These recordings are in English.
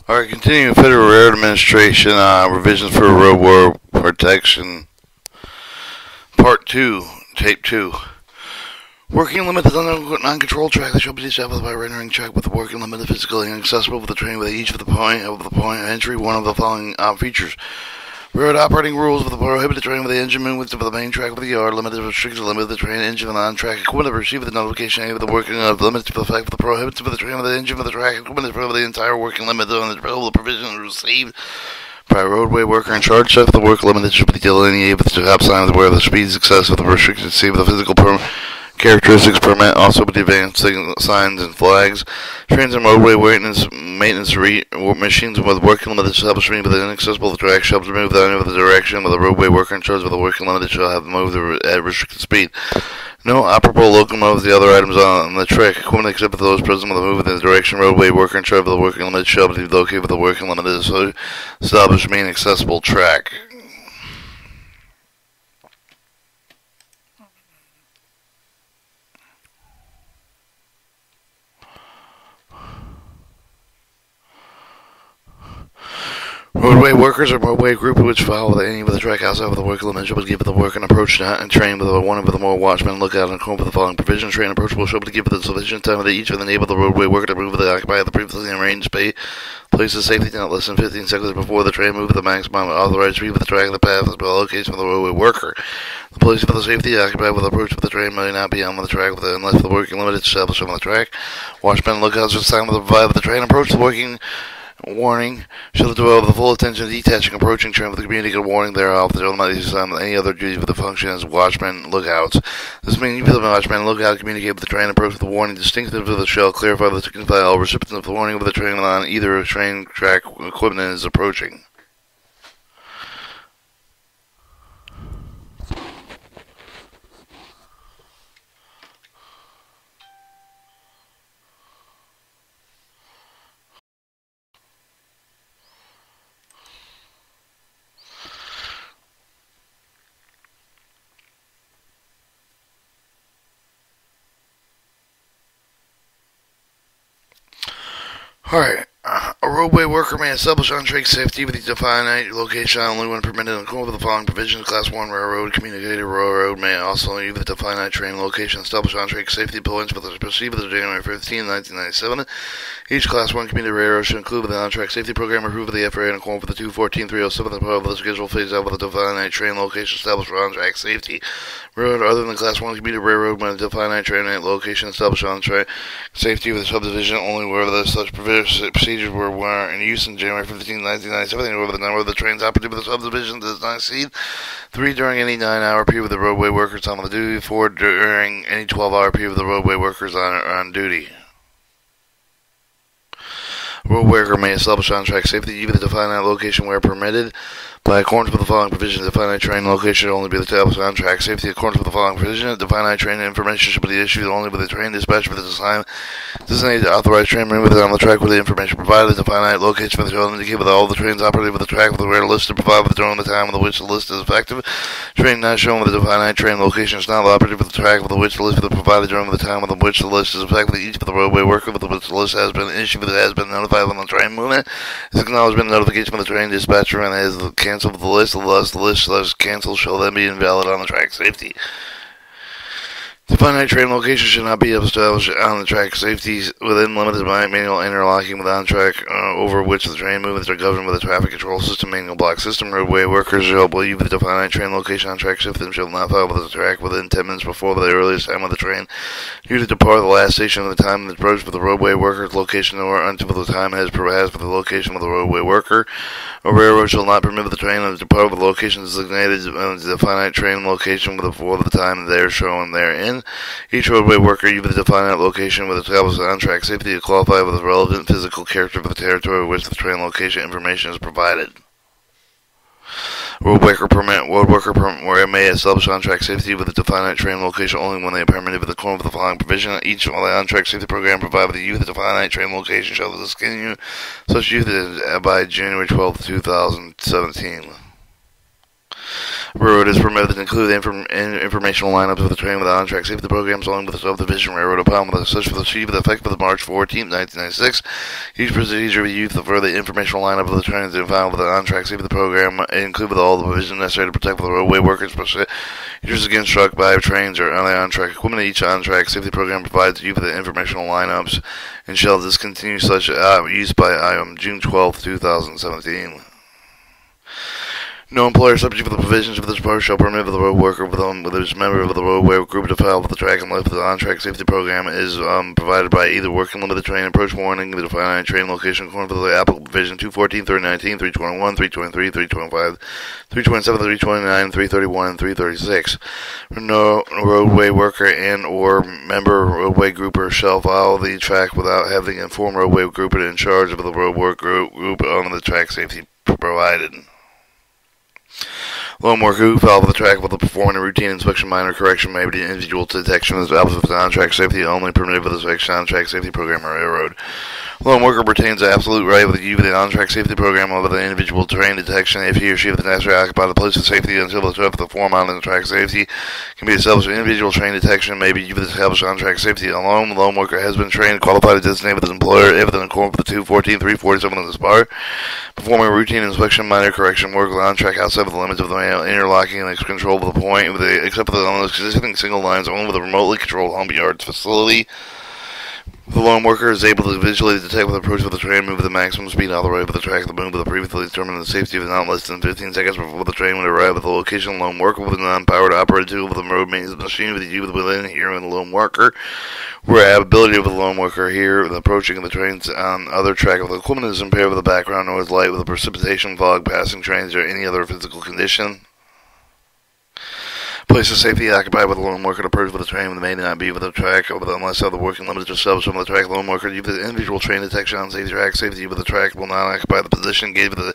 Alright, continuing Federal Railroad Administration revisions for roadway protection, Part 2, Tape 2. Working limit is on a non-controlled track that shall be established by rendering track with the working limit physically inaccessible with the train with each of the point of entry one of the following features. Railroad operating rules of the prohibited train with the engine movements of the main track with the yard limit is restricted to the limit of the train engine and on-track equipment to receive the notification of the working of the limits to the fact of the prohibited of the train with the engine of the track equipment is the entire working limit on the provision received by a roadway worker in charge of the work limit that should be delineated with the top signs where the speed is excessive with the restricted speed with the physical characteristics permit also with the advanced signs and flags. Trains and roadway maintenance machines with working limit established with inaccessible the track shall move the direction with a roadway worker in charge of the working limit that shall have moved at restricted speed. No operable locomotives the other items on the track equipment except for those present with a move in the direction roadway worker in charge of the working limit shall be located with the working limit is established main accessible track. Roadway workers or roadway group which follow any of the track outside of the work limit shall be given the work and approach and train with one of the more watchmen lookout and according with the following provision. Train approachable shall be given the sufficient time of each of the name of the roadway worker to move the occupy of the previously arranged place of safety not less than 15 seconds before the train move the maximum authorized speed with the track of the path as well location of the roadway worker. The place of the safety occupied with the approach of the train may not be on the track unless the working limit is established on the track. Watchmen lookouts at the time of the provide with the train approach the working warning shall develop the full attention of detaching approaching train with the communicated warning thereof. There will not be any other duties with the function as watchmen lookouts. This means the watchmen lookout communicate with the train approach with the warning distinctive of the shall clarify the signify all recipients of the warning of the train on either train track equipment is approaching. Alright, a roadway worker may establish on-track safety with a defined location only when permitted in accordance with the following provisions. Class 1 railroad, communicated railroad may also use the defined train location established on-track safety points with the proceed with January 15, 1997. Each Class 1 commuter railroad should include the on-track safety program approved by the FRA in accordance with the 214-307 the part of the schedule phase out with the defined train location established for on-track safety. Railroad other than Class 1 commuter railroad may define train location established on-track safety with a subdivision only where such procedures were in use in January 15, 1997, and where the number of the trains operated with the subdivision does not exceed 3 during any 9-hour period with the roadway workers on duty, 4 during any 12-hour period with the roadway workers on duty. Road worker may establish on-track safety even to define that location where permitted. By accordance with the following provision, definite train location should only be established on-track safety. Accordance with the following provision, definite train information should be issued only with the train dispatch for the designated authorized train movement on the track with the information provided. Definite location for the train indicate with all the trains operating with the track with the rare list to provide with the during the time with which the list is effective. Train not shown with the definite train location is not operative with the track with which the list is provided during the time with which the list is effective. Each of the roadway worker with which the list has been issued that has been notified when the train movement is acknowledgement notification from the train dispatcher and has canceled the list. The list cancelled shall then be invalid on the track safety. Definite train location should not be established on the track safety within limited by manual interlocking with on-track over which the train movements are governed with a traffic control system, manual block system. Roadway workers shall believe the definite train location on track safety and shall not follow with the track within 10 minutes before the earliest time of the train due to depart the last station of the time that approach with the roadway worker's location or until the time has passed for the location of the roadway worker. A railroad shall not permit the train to depart with the location designated the definite train location before the time they are shown therein. Each roadway worker use the definite location with established on-track safety to qualify with the relevant physical character of the territory which the train location information is provided. Road worker permit where it may establish on-track safety with a definite train location only when they are permitted with the corner of the following provision. Each on-track safety program provided with the youth definite train location shall discontinue such youth by January 12, 2017. Railroad is permitted to include informational lineups of the train with the on-track safety programs along with the subdivision railroad upon with such for the chief with effect of March 14, 1996. Each procedure will use the further informational lineup of the trains to file with the on-track safety program include with all the provisions necessary to protect the roadway workers procedures against struck by trains or other on-track equipment. Each on-track safety program provides you with the informational lineups and shall discontinue such use by June 12, 2017. No employer subject to the provisions of this part shall permit the road worker with his member of the roadway group to file with the track unless the on-track safety program is provided by either working limit of train approach warning, the defined train location according to the applicable provision 214, 319, 321, 323, 325, 327, 329, 331, and 336. No roadway worker and or member roadway grouper shall follow the track without having informed roadway grouper in charge of the roadwork group on the track safety provided. Lone worker who fell off the track while performing a routine inspection, minor correction may be individual detection as opposite of on-track safety only permitted with the on-track safety program or railroad. Lone worker retains the absolute right with the on-track safety program over the individual train detection if he or she with the necessary occupy the place of safety until the form on the track safety can be established. Individual train detection may be established on-track safety alone. The lone worker has been trained, qualified to designate with his employer if in accordance with the 214, 347 of this part, performing a routine inspection, minor correction work on-track outside of the limits of the interlocking and control of the point, except for the existing single lines only with a remotely controlled home yards facility. The lone worker is able to visually detect with approach of the train, move with the maximum speed all the way over the track of the moon with the previously determined the safety of not less than 15 seconds before the train would arrive at the location. The lone worker with a non-powered operated tool with the road maintenance machine with you within here and the lone worker. Where ability of the lone worker here, the approaching of the trains on other track of the equipment is impaired with the background noise light with the precipitation, fog, passing trains, or any other physical condition. Place of safety occupied with the lone worker to approach with the train may not be with the track unless other working limits are established on the track. Lone worker use the individual train detection on safety track. Safety with the track will not occupy the position engaged with the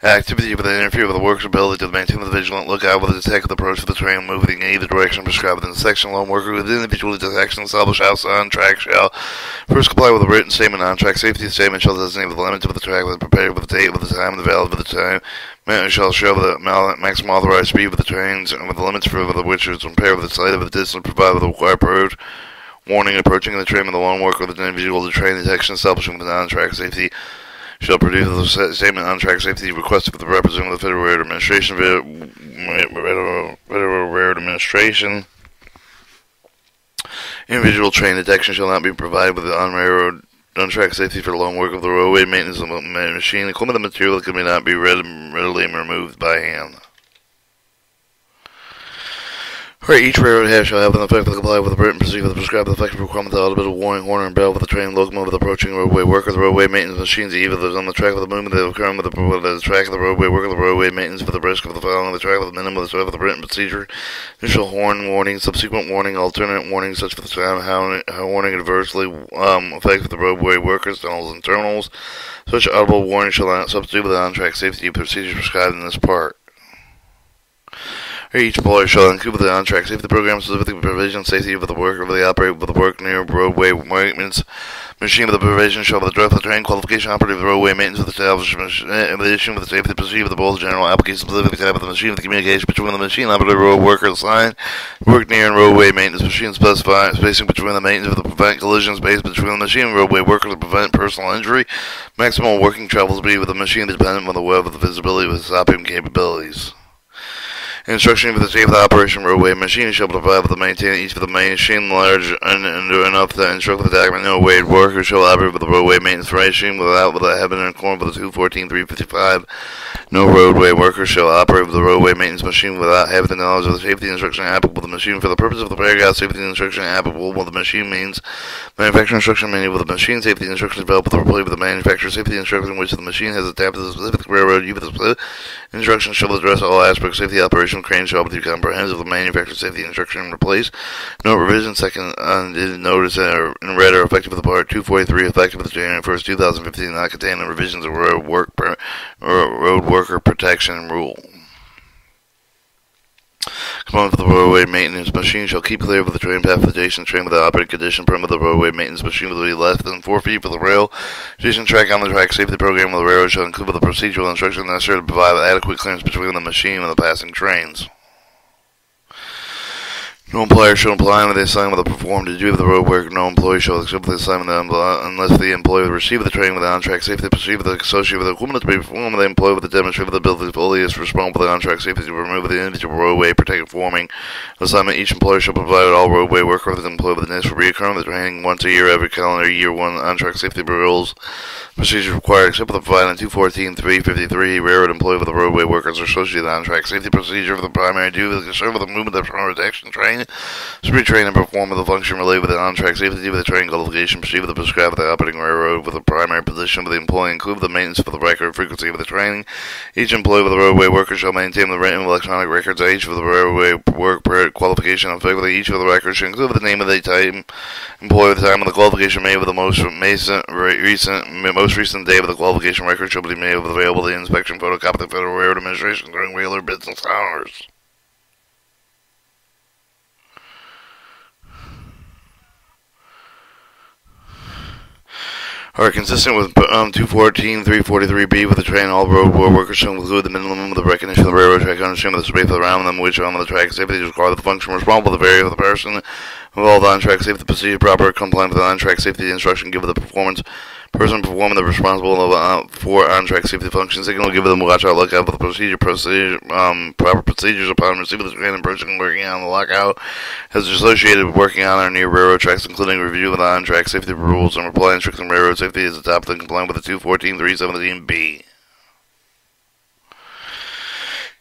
activity with the interfere with the worker's ability to maintain the vigilant lookout with the detect the approach of the train moving in either direction prescribed within the section. Lone worker with individual detection established outside on track shall first comply with a written statement on track. Safety statement shall designate the limits of the track with prepared with the date, with the time, and the valid with the time. Shall show the maximum authorized speed of the trains and with the limits for which is compared with the site of the distance provided with the required approach. Warning approaching the train with the lone worker with an individual train detection establishing the on-track safety shall produce the statement on track safety requested for the representative of the Federal Railroad Administration. Federal Railroad Administration. Individual train detection shall not be provided with the on-track safety for the lone work of the roadway maintenance of the machine. Equipment and material that can not be readily removed by hand. Each railroad head shall have an effect to comply with the written procedure with the prescribed effective requirement of a warning, horn, and bell with the train locomotive approaching roadway worker. The roadway maintenance machines either on the track of the movement that occur with the track of the roadway worker. The roadway maintenance for the risk of the following of the track with the minimum of the written procedure. Initial horn warning, subsequent warning, alternate warning, such for the time how warning adversely affects the roadway workers, tunnels, and terminals. Such audible warning shall not substitute with the on-track safety procedures prescribed in this part. Each employer shall include the on-track safety program specifically provision safety of the worker of the operator with the work near roadway maintenance machine with the provision shall address the train qualification operative of the roadway maintenance of the establishment in addition with the safety procedure with the both general application specific type of the machine with the communication between the machine operative road worker assigned work near and roadway maintenance machine specify spacing between the maintenance of the prevent collision space between the machine and roadway worker to prevent personal injury. Maximum working travel speed with the machine dependent on the web of the visibility with stopping capabilities. Instruction for the safe operation roadway machine shall provide with the maintain each of the machine large and enough to instruct the document no weight worker shall operate with the roadway maintenance machine without having in accordance with the 214 355. No roadway worker shall operate with the roadway maintenance machine without having the knowledge of the safety instruction applicable to the machine for the purpose of the paragraph safety instruction applicable with the machine means manufacturer instruction manual with the machine safety instructions developed with the manufacturer safety instruction which the machine has adapted to the specific railroad use with the instructions shall address all aspects of safety operation. Crane shall be comprehensive with manufacturer safety instruction and replace. No revision second notice and read are effective with the part 243 effective with January 1st, 2015 not containing revisions of road worker protection rule. Components of the roadway maintenance machine shall keep clear of the train path adjacent train with the operating condition permit of the roadway maintenance machine will be less than 4 feet for the rail. Adjacent track on the track safety program of the railroad shall include the procedural instruction necessary to provide adequate clearance between the machine and the passing trains. No employer shall imply with the assignment of the performed duty of the road work. No employee shall accept the assignment unless the employee received the training with the on-track safety procedure the associated with the equipment to be performed. The employee with the demonstrated ability fully is responsible for the on-track safety to remove the individual roadway protected forming assignment. Each employer shall provide all roadway worker with the employee with the necessary reoccurring the training once a year every calendar year. One on-track safety rules procedures required except for the provided in 214.353. Railroad employee with the roadway workers are associated with the on-track safety procedure for the primary duty of the concern with the movement of protection training. Speed train and perform the function related with the on-track safety with the training qualification, proceed with the prescribed with the operating railroad with the primary position of the employee, include the maintenance for the record frequency of the training. Each employee with the roadway worker shall maintain the written electronic records of each of the railway work qualification. Effectively, each of the records should include the name of the time employee at the time of the qualification made with the most recent day of the qualification record shall be made available to the inspection photocopy of the Federal Railroad Administration during regular business hours. Are consistent with 214.343b with the train. All road workers shall include the minimum of the recognition of the railroad track, understand the space around them, which on the track safety is required the function responsible for the variety of the person involved on-track safety procedure proper compliance with the on-track safety instruction given the performance person performing the responsible for on-track safety functions. Signal give them watch out, look out for the proper procedures upon receiving the train and person working on the lockout as associated with working on or near railroad tracks, including review of the on-track safety rules and applying strict railroad safety is adopted and compliant with the 214.317b.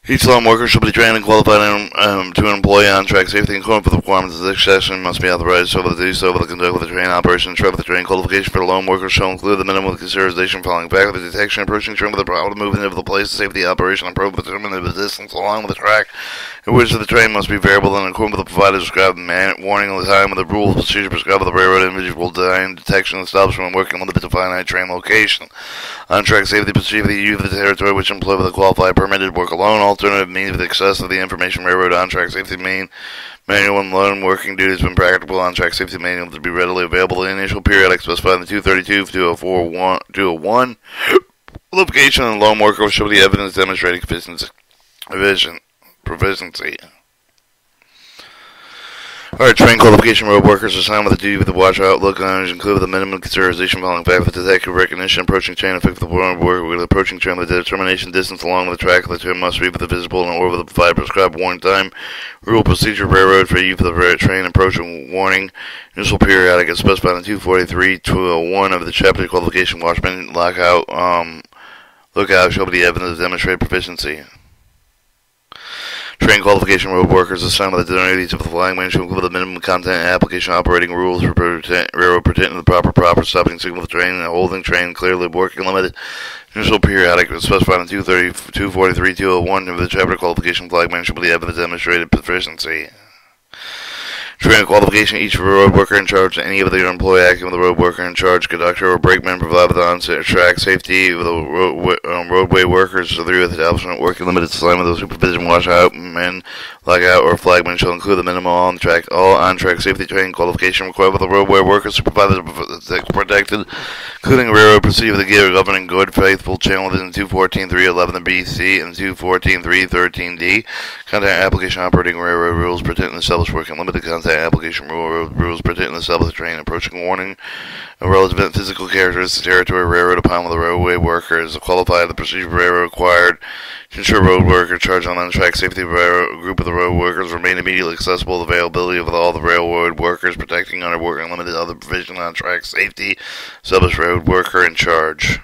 Each lawn worker shall be trained and qualified to employ on-track safety in accordance with the requirements of this section must be authorized to do so with the conduct of the train operation. Travel the train qualification for the loan workers shall include the minimum consideration following back of the detection, approaching train with the problem, movement of the place, safety operation, and probe determine the distance along with the track in which the train must be variable and in accordance with the provided described warning of the time of the rules procedure prescribed by the railroad individual time detection and stops when working limited to finite train location. On-track safety procedure for the use of the territory which employ with a qualified permitted work alone. Alternative means with access to the information railroad on-track safety manual and loan working duties when practicable on-track safety manual to be readily available. The initial periodic specified in the 232-201 qualification and loan worker shall be evidence demonstrating proficiency. Alright, train qualification road workers assigned with the duty with the watch outlook on include the minimum consideration following fact with detective recognition, approaching train effect for the road worker with approaching train with the determination distance along the track. The train must be with the visible and or with the provided prescribed warning time. Rule procedure railroad for use for the train approaching warning. Initial periodic is specified in 243-201 of the chapter qualification watchman lockout shall be the evidence of demonstrated proficiency. Train qualification road workers assigned with the duties of the flying man shall include the minimum content and application operating rules for railroad pertaining to the proper stopping signal of the train and holding train clearly working limited. Initial periodic is specified in 243-201 of the chapter qualification flag man shall be the evidence demonstrated proficiency. Train qualification, each road worker in charge, any of the employee acting with the road worker in charge, conductor or brakeman provide with the on-track safety with the roadway workers so through the establishment working limited assignment of the supervision, washout, men, lockout, or flagman shall include the minimum on-track, all on-track safety training qualification required with the roadway workers supervised protected, including railroad procedure with the gear governing good, faithful channel within 214.311B-C and 214.313D. Content application operating railroad rules pertaining to established working limited content application rules pertaining to established train approaching warning of relevant physical characteristics territory railroad upon with the roadway worker is qualified the procedure railroad required to ensure road worker charge on track safety group of the road workers remain immediately accessible the availability of all the railroad workers protecting under working limited other provision on track safety established road worker in charge.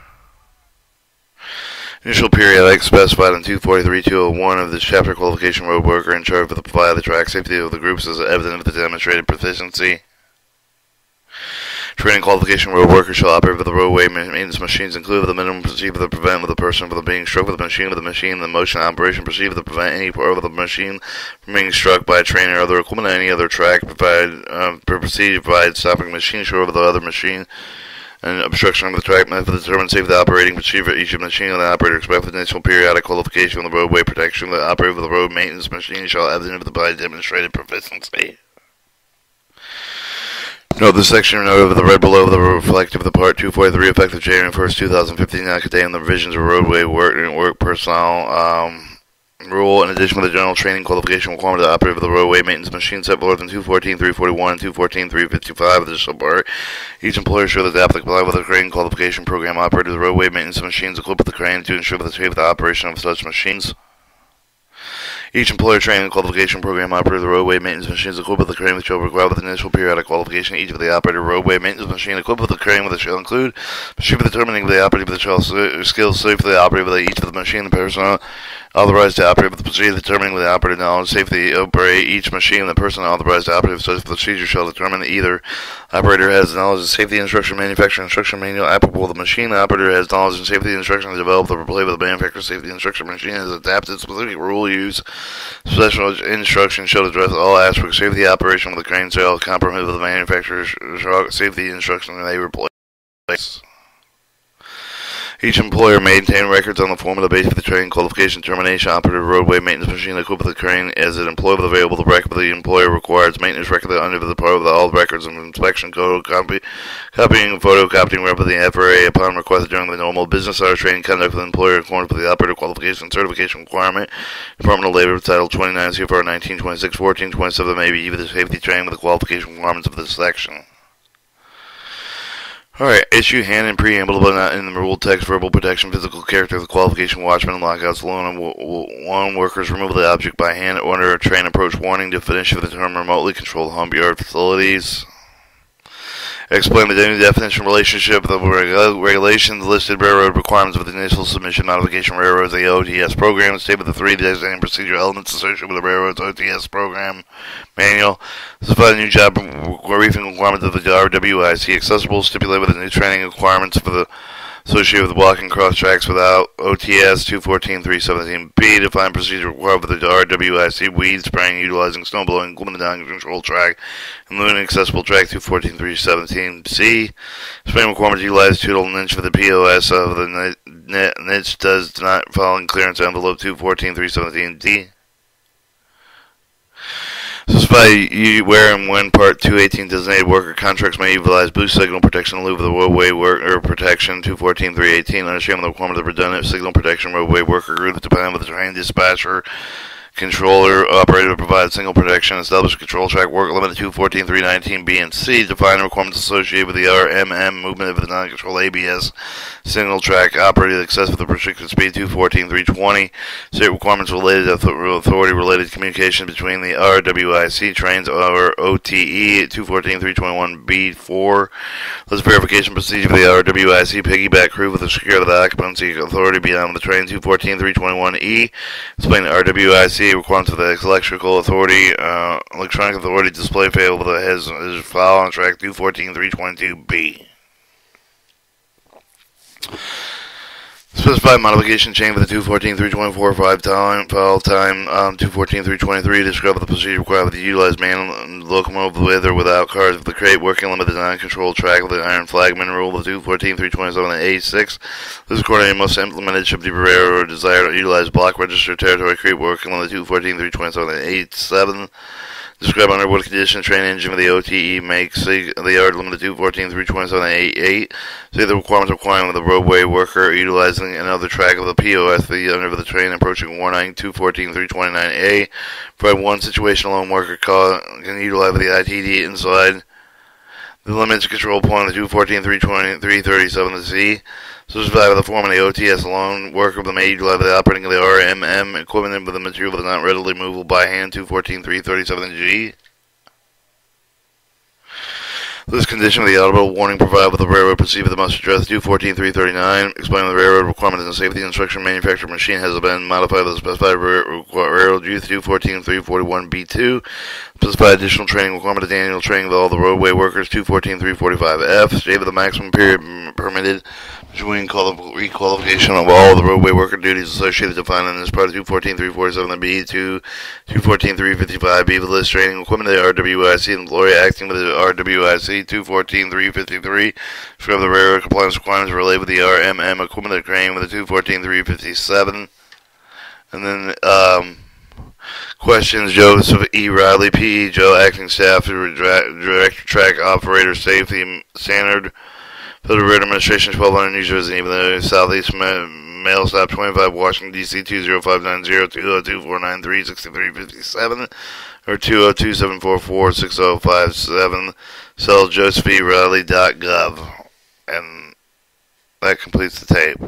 Initial periodic specified in 243-201 of the chapter qualification road worker in charge of the provide the track safety of the groups as evidence of the demonstrated proficiency. Training qualification road workers shall operate with the roadway maintenance machines include the minimum procedure to prevent with the person from being struck with the machine, the motion operation procedure to prevent any part of the machine from being struck by a train or other equipment on any other track, procedure provide stopping machine short of the other machine, and obstruction of the track method to determine safety of the operating procedure for each machine and the operator expect the initial periodic qualification of the roadway protection. The operator of the road maintenance machine shall evidence the demonstrated proficiency. Note this section of the read below the reflective of the Part 243 effective January 1st, 2015 not contain the revisions of roadway work personnel rule, in addition with the general training qualification requirement to operate with the roadway maintenance machine set forth in 214.341 and 214.355 of this part. Each employer should adapt to comply with the crane qualification program operated with roadway maintenance machines equipped with the crane to ensure the safe operation of such machines. Each employer training qualification program operator the roadway maintenance machines equipped with the crane which shall require with the initial periodic qualification. Each of the operator roadway maintenance machine equipped with the crane which shall include machine for determining the operator that shall skills safely operate with each of the machine, the person authorized to operate with the procedure determining the operator knowledge safely operate each machine. The person authorized to operate with such procedure shall determine either operator has knowledge of safety instruction, manufacturer instruction manual applicable to the machine. The operator has knowledge and safety instruction developed or play with the manufacturer safety instruction machine has adapted specific rule use. Special instruction shall address all aspects of safety operation with the crane shall compromise with the manufacturer's safety instruction and they replace. Each employer maintain records on the form of the base of the training qualification termination operative roadway maintenance machine equipped with the crane as it employed with available the record the employer requires maintenance record under the part of the all records and inspection code copying and photocopying rep of the FRA upon request during the normal business hours training conduct with the employer in accordance with the operator qualification certification requirement. Department of Labor Title 29 CFR 1926 1427 may be even the safety training with the qualification requirements of this section. Alright, issue, hand, and preamble, but not in the rule text, verbal protection, physical character of the qualification, watchman, and lockouts, one workers remove the object by hand or under a train approach warning, definition of the term remotely controlled home yard facilities. Explain the definition relationship of the regulations, listed railroad requirements of the initial submission notification railroads, the OTS program, state with the three designated procedural elements associated with the railroad's OTS program manual, specify the new job briefing requirements of the RWIC accessible, stipulate with the new training requirements for the associated with walking cross tracks without OTS 214.317B, define procedure required for the RWIC weed spraying utilizing snow blowing, implement the control track, and limiting accessible track 214.317C. Spraying requirements utilize total niche for the POS of the niche does not fall in clearance envelope 214.317D. Specify where and when Part 218 designated worker contracts may utilize boost signal protection in lieu of the roadway worker protection 214.318. Understand the requirement of redundant signal protection roadway worker group depending on the train dispatcher controller operator to provide signal protection, establish a control track work limit 214.319B and C, define the requirements associated with the RMM movement of the non-control ABS signal track operated access with the restricted speed 214.320, state requirements related to authority related communication between the RWIC trains or OTE 214.321B4, list verification procedure for the RWIC piggyback crew with the secure the occupancy authority beyond the train 214.321E, explain the RWIC requirements of the electronic authority display fail with his file on track 214.322B. Specify modification chain for the 214.324 file time 214.323. Describe the procedure required to utilize man locomotive with or without cars with the crate working limit the non-controlled track with the iron flagman rule of 214.327 and A6. This coordinator must implement it should be rare or desire to utilize block register territory crate working limit 214.327 and A7. Describe under what condition train engine with the OTE makes the yard limit 214.327.88. See the requirements requiring the roadway worker utilizing another track of the POS under the train approaching warning 214.329A. Provide one situation alone worker can utilize the ITD inside the limits control point of the 214.320.337C. Specify the form of the OTS alone worker the may utilize the operating of the RMM equipment with the material that is not readily movable by hand 214.337G. This condition of the audible warning provided with the railroad procedure that must address 214.339. Explain the railroad requirements and safety instruction manufacturer machine has been modified with the specified railroad use 214.341B2. Specify additional training requirement of annual training of all the roadway workers 214.345F. State the maximum period permitted between requalification of all the roadway worker duties associated defined in this part of 214.347B to 214.355B with list training equipment of the RWIC employee acting with the RWIC 214.353. Describe the railroad compliance requirements related with the RMM equipment of the crane with the 214.357. And then questions, Joseph E. Riley, P.E. Joe, acting staff, director track operator safety standard. Federal Road Administration 1200 New Jersey, even though Southeast Mail Stop 25, Washington, D.C. 20590, 202-493-6357, or 202-744-6057. Cell JosephERiley.gov. And that completes the tape.